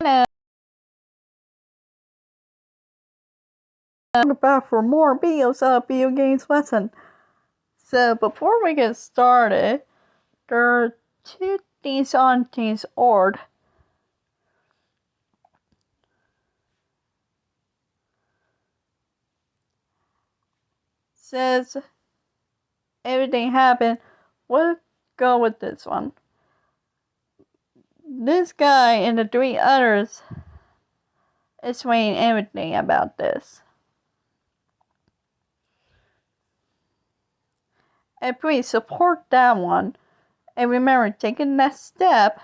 Back for more videos of video games lesson. So before we get started, there are two things on this board. Says everything happened. We'll go with this one. This guy and the three others explain everything about this. And please support that one. And remember, taking that step,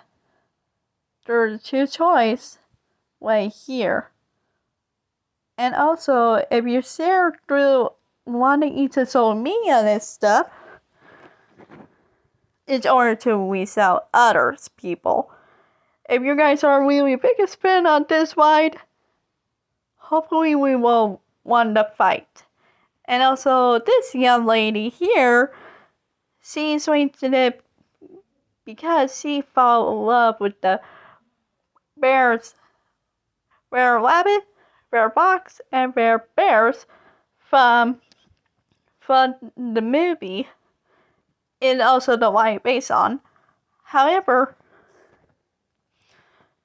there's two choices right here. And also, if you share through wanting into social media and stuff, in order to reach out others people. If you guys are really big fan on this ride, hopefully we will win the fight. And also, this young lady here, she's waiting it because she fell in love with the bears, bear rabbit, bear fox, and bear bears from the movie, and also the line based on. However,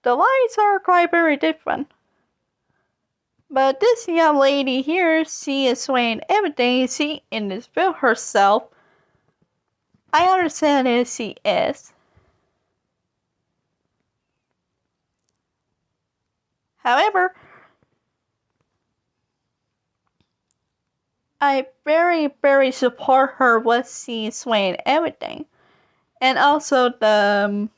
the lines are quite very different. But this young lady here, she is saying everything she in this film herself. I understand it, she is. However, I very support her what she's saying everything. And also the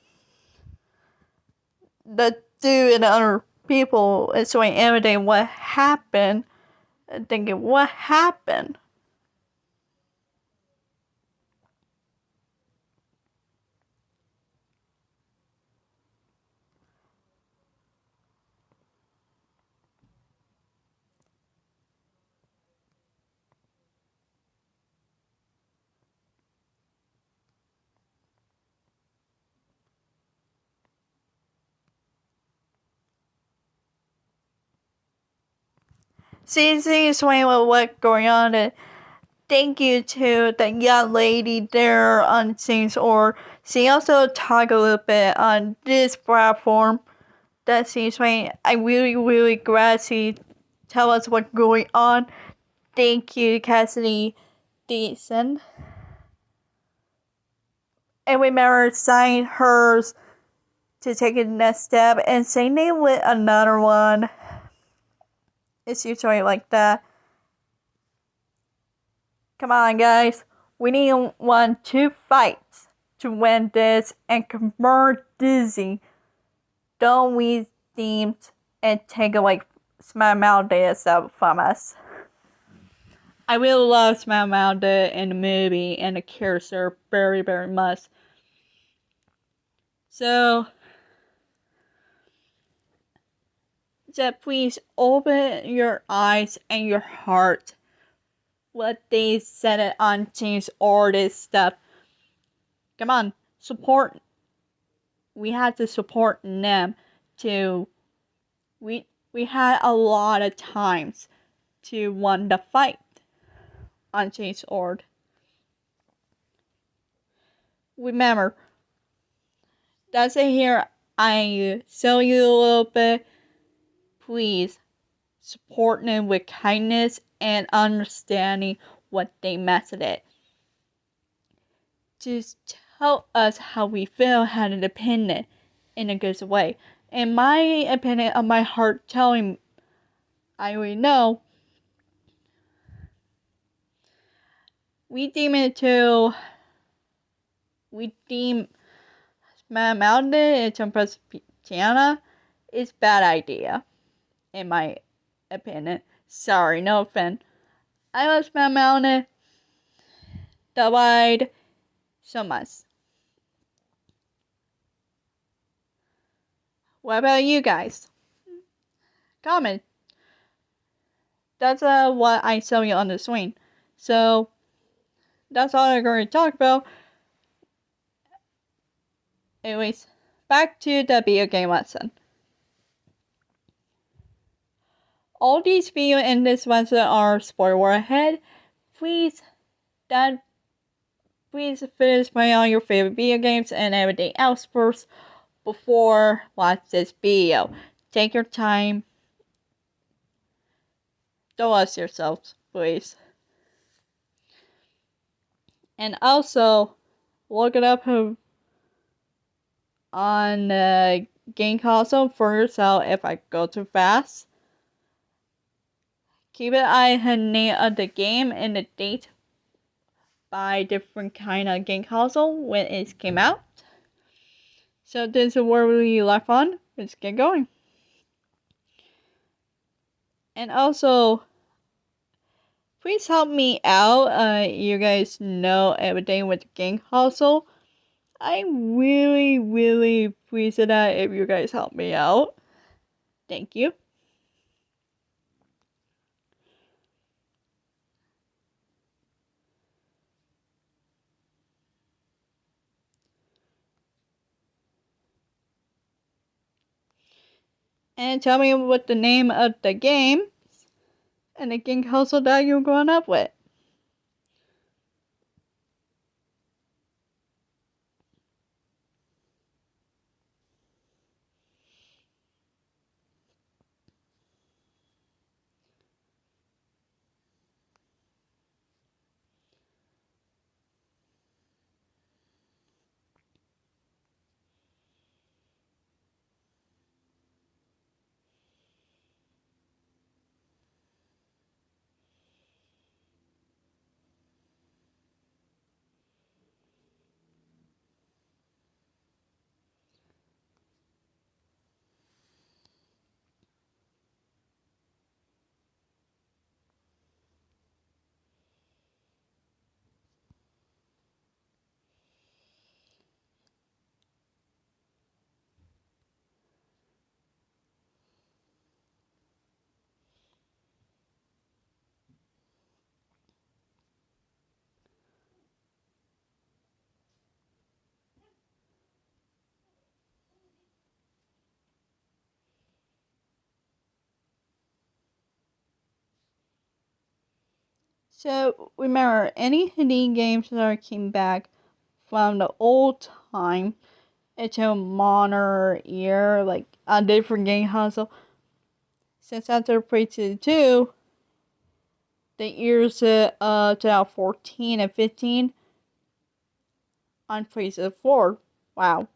dude and the other people is saying everything what happened, and thinking what happened. She's explaining what's going on. And thank you to the young lady there on things, or she also talked a little bit on this platform that she's saying. I'm really glad she tell us what's going on. Thank you, Cassidy Deason. And remember, sign hers to take the next step, and same name with another one. It's usually like that. Come on, guys. We need 2 fights to win this and convert Dizzy. Don't we themed and take away Smile Mountain stuff from us. I really love Smile Mountain in the movie and the character very much. So, just please open your eyes and your heart. What they said it on James or this stuff. Come on, support. We had to support them to. We had a lot of times to win the fight on James Ord. Remember, that's it here. I show you a little bit. Please support them with kindness and understanding what they meant it. Just tell us how we feel had an opinion in a good way. In my opinion of my heart telling I already know, we deem Smile Mountain into Presbyteriana is bad idea. In my opinion. Sorry, no offense. I love Smile Mountain. The ride so much. What about you guys? Comment. That's what I saw you on the swing. So that's all I'm going to talk about. Anyways, back to the video game lesson. all these videos in this lesson are spoiler ahead. Please finish playing all your favorite video games and everything else first before watch this video. Take your time. Don't rush yourselves, please. And also, look it up on the game console for yourself if I go too fast. Keep an eye on the name of the game and the date by different kind of game console when it came out. So this is where we left on. Let's get going. And also, please help me out. You guys know everything with the game console. I really appreciate that if you guys help me out. Thank you. And tell me what the name of the game and the game console that you're growing up with. So remember, any Hindi games that came back from the old time into modern year, like a different game console. Since after PlayStation 2, the years 2014 and 15 on PlayStation 4. Wow.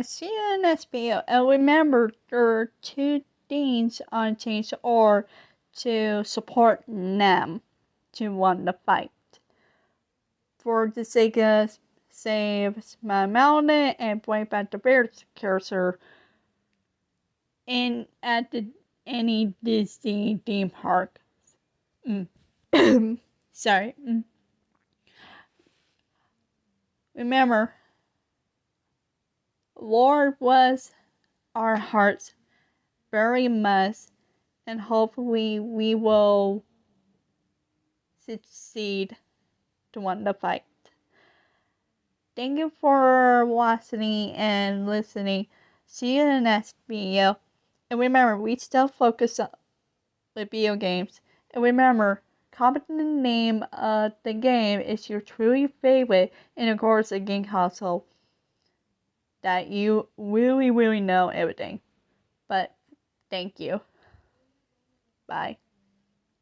See you in the next video. And remember, there are 2 things on change or to support them to win the fight. For the sake of save my mountain and bring back the bears cursor in at any Disney theme park. Sorry. Remember, Lord was our hearts very much, and hopefully we will succeed to win the fight. Thank you for watching and listening. See you in the next video. And remember, we still focus on the video games. And remember, comment the name of the game is your truly favorite, and of course a game console that you really know everything. But thank you. Bye.